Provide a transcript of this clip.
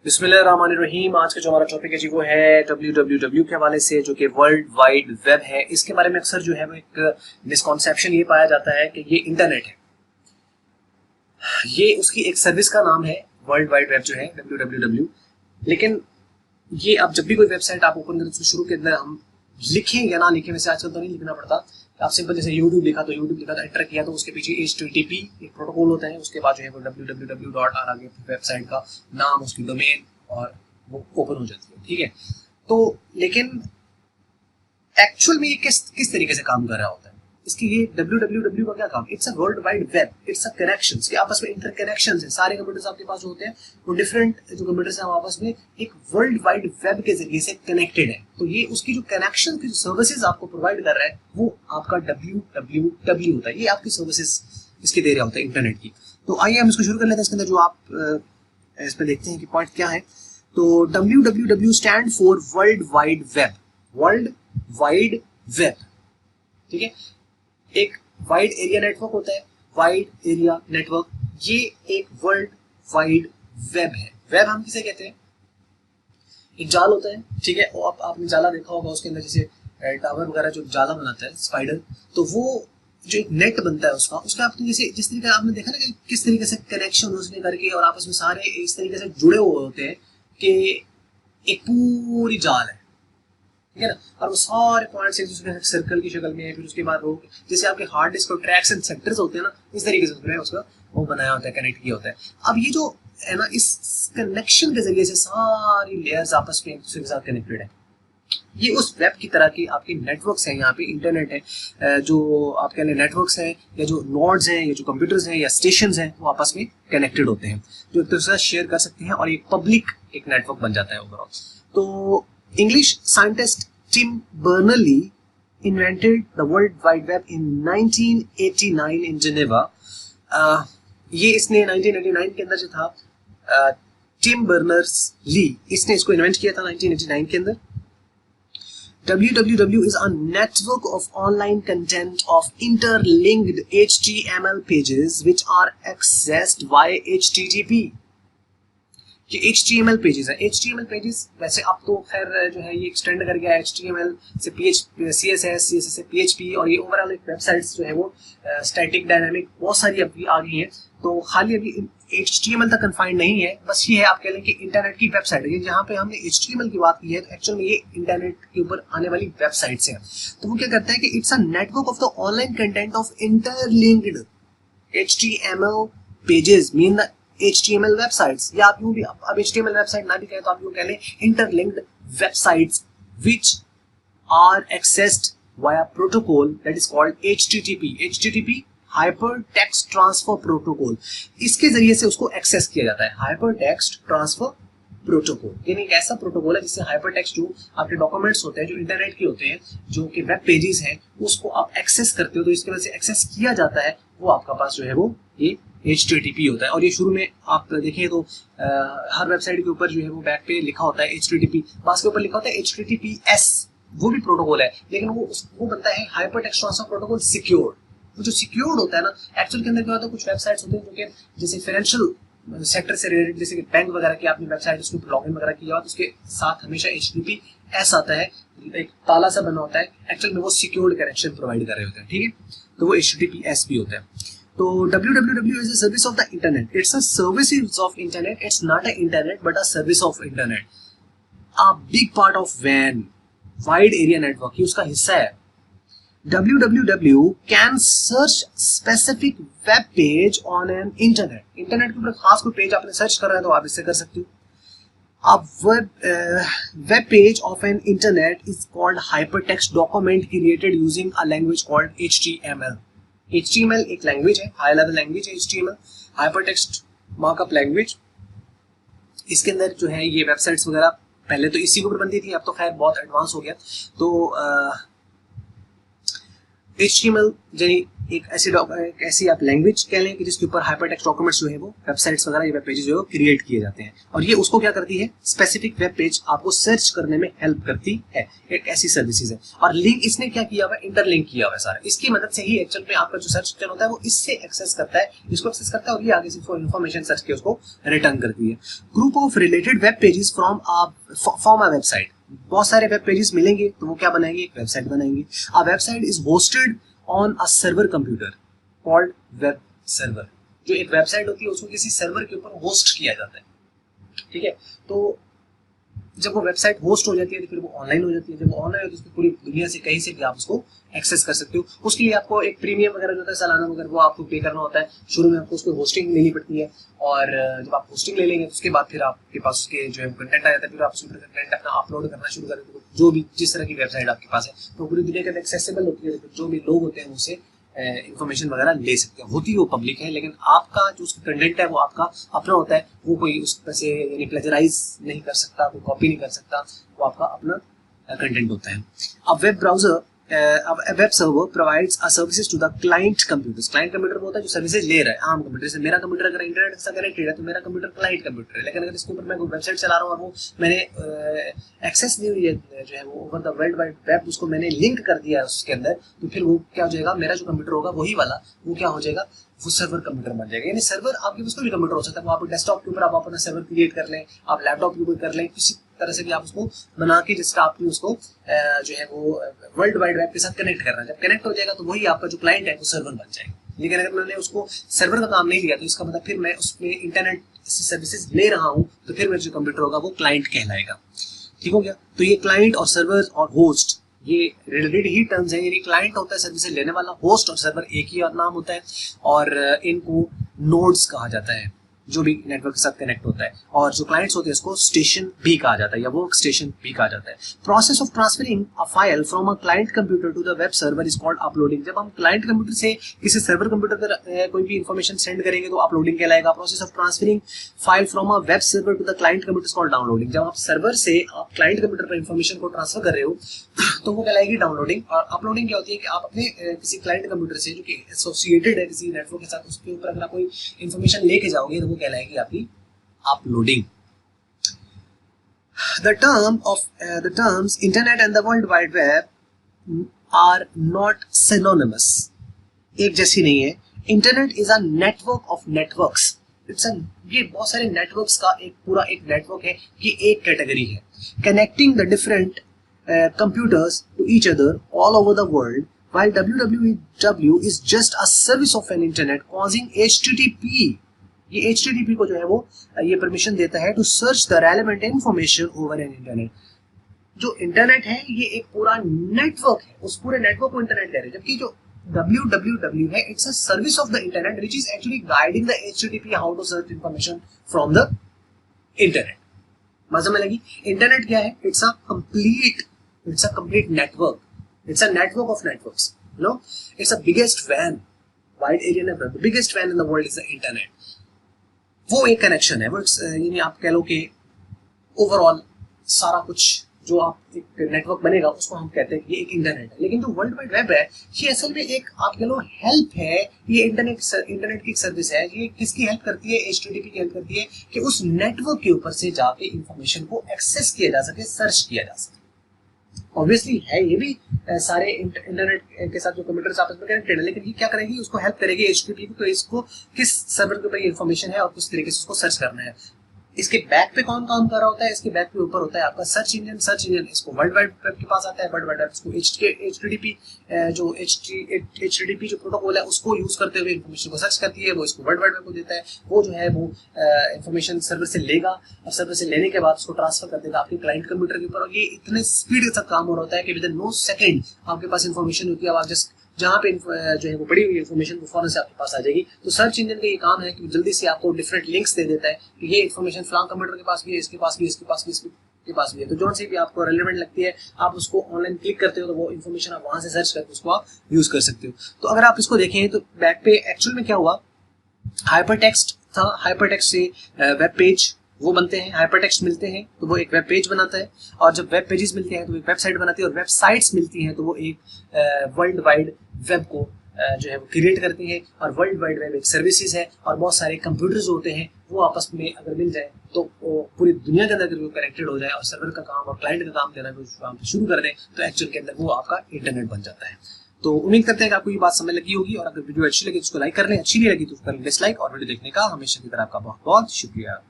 बिस्मिल्लाहिर्रहमानिर्रहीम। आज का जो हमारा टॉपिक है जी वो है www के हवाले से, जो कि वर्ल्ड वाइड वेब है। इसके बारे में अक्सर जो है वो एक मिसकॉन्सेप्शन ये पाया जाता है कि ये इंटरनेट है, ये उसकी एक सर्विस का नाम है वर्ल्ड वाइड वेब जो है www। लेकिन ये आप जब भी कोई वेबसाइट आप ओपन करें तो शुरू के अंदर हम लिखें या ना लिखें, वैसे आजकल तो नहीं लिखना पड़ता। आप सिंपल जैसे यूट्यूब लिखा तो एंटर किया तो उसके पीछे HTTP एक प्रोटोकॉल होता है, उसके बाद जो है वो www डॉट आगे वेबसाइट का नाम, उसकी डोमेन, और वो ओपन हो जाती है। ठीक है, तो लेकिन एक्चुअल में ये किस तरीके से काम कर रहा होता है, इसकी ये www का क्या काम? It's a world wide web, it's a connections, ये आपस में इंटरकनेक्शंस है। सारे कंप्यूटर्स आपके पास जो होते हैं वो डिफरेंट जो कंप्यूटर्स हैं आपस में एक वर्ल्ड वाइड वेब के जरिए से कनेक्टेड है। तो ये उसकी जो कनेक्शन की जो सर्विसेज आपको प्रोवाइड कर रहा है वो आपका www होता है। ये आपकी सर्विसेज इसके दे रहा होता है इंटरनेट की। तो आइए हम इसको शुरू कर लेते हैं। इसके अंदर जो आप इसमें देखते हैं कि पॉइंट क्या है। तो www stand for world wide web, world wide web. ठीक है, एक वाइड एरिया नेटवर्क होता है, वाइड एरिया नेटवर्क, ये एक वर्ल्ड वाइड वेब है। वेब हम किसे कहते हैं? एक जाल होता है, ठीक है, और आपने जाला देखा होगा, उसके अंदर जैसे टावर वगैरह जो जाला बनाता है स्पाइडर, तो वो जो एक नेट बनता है उसका आपने जैसे जिस तरीके आपने देखा ना कि किस तरीके से कनेक्शन उसने करके और आपस में सारे इस तरीके से जुड़े हुए होते हैं कि एक पूरी जाल है, ठीक है ना। और वो सारे पॉइंट्स एक दूसरे के सर्कल की शक्ल में है। फिर उसके बाद वो जैसे आपके हार्ड डिस्क और ट्रैक्स एंड सेक्टर्स होते हैं ना, इस तरीके से उसमें उसका वो बनाया होता है, कनेक्ट किया होता है। अब ये जो है ना, इस कनेक्शन के जरिए से सारी लेयर्स आपस में एक दूसरे के साथ कनेक्टेड है। ये उस वेब की तरह की आपकी नेटवर्क्स हैं, यहाँ पे इंटरनेट है, जो आप कह लें नेटवर्क्स हैं या जो नोड्स हैं या जो कंप्यूटर्स हैं या स्टेशंस हैं, वो आपस में कनेक्टेड होते हैं, जो एक दूसरे से शेयर कर सकते हैं और एक पब्लिक एक नेटवर्क बन जाता है ओवरऑल। तो English scientist Tim Berners Lee invented the world wide web in 1989 in Geneva. ये इसने 1989 के अंदर जो था, टिम बर्नर्स ली, इसने इसको इन्वेंट किया था 1989 के अंदर। www is a network of online content of interlinked HTML pages which are accessed via HTTP। ये HTML पेजेस है। HTML पेजेस वैसे अब तो खैर जो है ये एक्सटेंड कर गया है HTML से CSS से PHP, और ये ओवरऑल एक वेबसाइट्स जो है वो स्टैटिक डायनामिक बहुत सारी अभी आ गई हैं। तो खाली अभी HTML तक कन्फाइंड नहीं है, बस ये है आप कह लें कि इंटरनेट की वेबसाइट है। जहाँ पे हमने HTML की बात की है तो एक्चुअल में ये इंटरनेट के ऊपर आने वाली वेबसाइट्स हैं। तो वो क्या करता है कि it's a network of the online content of interlinked HTML pages mean the HTML websites, या आप यूं भी अब HTML वेबसाइट ना भी कहें तो आप यूं कह लें interlinked websites which are accessed via protocol that is called HTTP hyper text transfer protocol. इसके जरिए से उसको एक्सेस किया जाता है, हाइपर टेक्स्ट ट्रांसफर प्रोटोकॉल। यानी एक ऐसा प्रोटोकॉल है जिससे हाइपर टेक्स्ट जो आपके डॉक्यूमेंट्स होते हैं, जो इंटरनेट के होते हैं, जो कि वेब पेजेस हैं, उसको आप एक्सेस करते हो, तो इसके वजह से एक्सेस किया जाता है, वो आपका पास जो है वो ये HTTP होता है। और ये शुरू में आप देखें तो हर वेबसाइट के ऊपर जो है वो बैक पे लिखा होता है HTTP, बास के ऊपर लिखा होता है HTTPS, वो भी प्रोटोकॉल है, लेकिन वो बनता है hyper text transfer protocol secured. वो जो सिक्योर्ड होता है ना, एक्चुअल के अंदर क्या होता है, कुछ वेबसाइट्स होते हैं जो कि जैसे फाइनेंशियल सेक्टर से रिलेटेड, जैसे कि बैंक वगैरह की आपने वेबसाइट उसके ऊपर लॉगिन वगैरह किया तो उसके साथ हमेशा HTTPS आता है, एक ताला सा बना होता है, एक्चुअल में वो सिक्योर्ड कनेक्शन प्रोवाइड कर रहे होते हैं। ठीक है, तो वो HTTPS भी होता है। तो www is a service of the internet. It's a service of internet. It's not an internet but a service of internet. A big part of WAN, wide area network, ये उसका हिस्सा है। www can search specific web page on an internet. Internet के ऊपर खास कोई page आपने search कर रहा है तो आप इससे कर सकते हो। A web page of an internet is called hypertext document created using a language called HTML. HTML एक लैंग्वेज है, हाई लेवल लैंग्वेज है HTML, हाइपरटेक्स्ट मार्कअप लैंग्वेज। इसके अंदर जो है ये वेबसाइट्स वगैरह पहले तो इसी के ऊपर बनती थी, अब तो खैर बहुत एडवांस हो गया। तो HTML यानी एक ऐसी आप लैंग्वेज कह लें कि जिसके ऊपर हाइपरटेक्स्ट डॉक्यूमेंट्स जो है वो वेबसाइट्स वगैरह या वेब पेजेस जो है क्रिएट किए जाते हैं, और ये उसको क्या करती है, स्पेसिफिक वेब पेज आपको सर्च करने में हेल्प करती है। एक ऐसी सर्विसेज है, और लिंक इसने क्या किया हुआ है, इंटरलिंक किया हुआ है सारा, इसकी मदद से ही एक्चुअल में आपका जो सर्च इंजन होता है वो इससे एक्सेस करता है, इसको एक्सेस करता है, और ये आगे से इन्फॉर्मेशन सर्च के उसको रिटर्न करती है। Group of related web pages from a website, बहुत सारे वेब पेजेस मिलेंगे तो वो क्या बनाएंगे, एक वेबसाइट बनाएंगे। A website is hosted on a server computer called web server. जो एक वेबसाइट होती है उसको किसी सर्वर के ऊपर होस्ट किया जाता है, ठीक है। तो जब वो वेबसाइट होस्ट हो जाती है तो फिर वो ऑनलाइन हो जाती है। जब वो ऑनलाइन होती है तो पूरी दुनिया से कहीं से भी आप उसको एक्सेस कर सकते हो। उसके लिए आपको एक प्रीमियम वगैरह जो होता है सालाना वगैरह वो आपको पे करना होता है। शुरू में आपको उसको होस्टिंग लेनी पड़ती है, और जब आप होस्टिंग ले लेंगे तो उसके बाद फिर आपके पास उसके जो है कंटेंट आ जाता है, फिर आप उसमें कंटेंट अपना अपलोड करना शुरू कर देते हो। जो भी जिस तरह की वेबसाइट आपके पास है तो पूरी दुनिया के अंदर एक्सेसिबल होती है, जो भी लोग होते हैं उससे इंफॉर्मेशन वगैरह ले सकते हैं। होती वो पब्लिक है, लेकिन आपका जो उसका कंटेंट है वो आपका अपना होता है, वो कोई उस पर से यानी प्लेजराइज नहीं कर सकता, कोई कॉपी नहीं कर सकता, वो आपका अपना कंटेंट होता है। अब web browser a web server provides a services to the client computers। Client computer वो होता है जो सर्विसेज ले रहा है आम कंप्यूटर से। मेरा कंप्यूटर अगर इंटरनेट से कनेक्टेड है तो मेरा कंप्यूटर क्लाइंट कंप्यूटर है, लेकिन अगर इसके ऊपर मैं कोई वेबसाइट चला रहा हूँ और वो मैंने एक्सेस दी हुई है जो है वो over the world wide web, उसको मैंने लिंक कर दिया है उसके अंदर, तो फिर वो क्या हो जाएगा, मेरा जो कंप्यूटर होगा वही वाला वो क्या हो जाएगा, वो सर्वर कंप्यूटर बन जाएगा। यानी सर्वर आपके पास कोई भी कंप्यूटर हो सकता है, वो आप डेस्कटॉप के ऊपर आप अपना सर्वर क्रिएट कर लें, आप लैपटॉप के ऊपर कर लें, किसी तरह से भी आप उसको बना के जिसका आपने उसको जो है वो वर्ल्ड वाइड वेब के साथ कनेक्ट करना है। जब कनेक्ट हो जाएगा तो वही आपका जो क्लाइंट है वो सर्वर बन जाएगा। लेकिन अगर मैंने उसको सर्वर का काम नहीं लिया तो इसका मतलब फिर मैं उसमें इंटरनेट से सर्विसेज ले रहा हूँ, तो फिर मेरा जो कंप्यूटर होगा वो क्लाइंट कहलाएगा। ठीक हो गया। तो ये क्लाइंट और सर्वर और होस्ट ये रिलेटेड ही टर्म्स हैं। यानी क्लाइंट होता है सर्विसेज लेने वाला, होस्ट और सर्वर एक ही और नाम होता है, और इनको नोड्स कहा जाता है जो भी नेटवर्क के साथ कनेक्ट होता है, और जो क्लाइंट्स होते हैं इसको स्टेशन भी कहा जाता है या वर्क स्टेशन भी कहा जाता है। Process of transferring a file from a client computer to the web server is called uploading. जब हम क्लाइंट कंप्यूटर से किसी सर्वर कंप्यूटर पर कोई भी इंफॉर्मेशन सेंड करेंगे तो अपलोडिंग कहलाएगा। Process of transferring file from a web server to the client computer is called downloading. जब आप सर्वर से आप क्लाइंट कंप्यूटर पर इंफॉर्मेशन को ट्रांसफर कर रहे हो तो वो कहलाएगी डाउनलोडिंग। और अपलोडिंग क्या होती है कि आप अपने किसी क्लाइंट कंप्यूटर से जो कि एसोसिएटेड है किसी नेटवर्क के साथ, उसके ऊपर अगर आप कोई इंफॉर्मेशन लेके जाओगे तो वो कहलाएगी आपकी uploading। The terms internet and the world wide web are not synonymous। एक जैसी नहीं है। Internet is a network of networks. ये बहुत सारे नेटवर्क्स का एक पूरा एक नेटवर्क है, ये एक कैटेगरी है। Connecting the different computers to each other all over the world, while www is just a service of an internet causing HTTP। ये HTTP को जो है वो ये परमिशन देता है to search the relevant information over an internet. जो internet है ये एक पूरा नेटवर्क है, उस पूरे नेटवर्क को इंटरनेट कह रहे हैं, जबकि जो www है it's a service of the internet which is actually guiding the HTTP how to search information from the internet. समझ में लगी? इंटरनेट क्या है? It's a complete network. It's a network of networks. No, it's a biggest van, wide area network, the biggest van in the world is the internet. वो एक connection है, वो यानी आप कह लो कि ओवरऑल सारा कुछ जो आप एक नेटवर्क बनेगा उसको हम कहते हैं कि ये एक इंटरनेट है। लेकिन जो वर्ल्ड वाइड वेब है ये असल में एक आप कह लो हेल्प है। ये इंटरनेट की सर्विस है। ये किसकी हेल्प करती है? HTTP की हेल्प करती है कि उस नेटवर्क के ऊपर से जाके इंफॉर्मेशन को एक्सेस किया जा सके, सर्च किया जा सके। ऑब्वियसली है ये भी सारे इंटरनेट के साथ जो कंप्यूटर्स आपस में कनेक्टेड है, लेकिन ये क्या करेगी? उसको हेल्प करेगी HTTP को, इसको किस सर्वर के ऊपर ये इंफॉर्मेशन है और किस तरीके से उसको सर्च करना है। इसके बैक पे कौन काम कर रहा होता है? इसके बैक पे ऊपर होता है आपका सर्च इंजन। इसको वर्ल्ड वाइड वेब के पास आता है। वर्ल्ड वाइड वेब इसको HTTP जो प्रोटोकॉल है उसको यूज करते हुए इंफॉर्मेशन को सर्च करती है, वो इसको वर्ल्ड वाइड वेब को देता है। वो जो है वो इंफॉर्मेशन सर्वर से लेगा और सर्वर से लेने के बाद उसको ट्रांसफर कर देगा आपके क्लाइंट कंप्यूटर के ऊपर। और ये इतने स्पीड के साथ काम हो रहा होता है कि विद इन नो सेकंड आपके पास इंफॉर्मेशन होती है। आप जस्ट जहाँ पे जो है वो पड़ी हुई इंफॉर्मेशन वो फौरन से आपके पास आ जाएगी। तो सर्च इंजन का ये काम है कि जल्दी से आपको डिफरेंट लिंक्स दे देता है कि ये इंफॉर्मेशन फलां कंप्यूटर के पास भी है, इसके पास भी, इसके पास भी, इसके पास भी है। तो जो सी भी आपको रेलेवेंट लगती है आप उसको ऑनलाइन क्लिक करते हो तो वो इंफॉर्मेशन आप वहां से सर्च करके उसको आप यूज कर सकते हो। तो अगर आप इसको देखें तो बैक पे एक्चुअल में क्या हुआ, हाइपरटेक्स्ट था। हाइपरटेक्स्ट से वेब पेज वो बनते हैं, हाइपरटेक्स्ट मिलते हैं तो वो एक वेब पेज बनाता है, और जब वेब पेजेस मिलते हैं तो एक वेबसाइट बनाती है, और वेबसाइट्स मिलती हैं तो वो एक वर्ल्ड वाइड वेब को जो है वो क्रिएट करती हैं, और वर्ल्ड वाइड वेब एक सर्विसेज है, और बहुत सारे कंप्यूटर्स होते हैं वो आपस में अगर मिल जाए तो वो पूरी दुनिया के अंदर अगर वो कनेक्टेड हो जाए और सर्वर का काम और क्लाइंट का काम देना काम शुरू कर दें तो एक्चुअल के अंदर वो आपका इंटरनेट बन जाता है। तो उम्मीद करते हैं कि आपको ये बात समझ लगी होगी, और अगर वीडियो अच्छी लगी तो उसको लाइक कर लें, अच्छी नहीं लगी तो उसको डिसलाइक, और वीडियो देखने का हमेशा की तरह आपका बहुत बहुत शुक्रिया।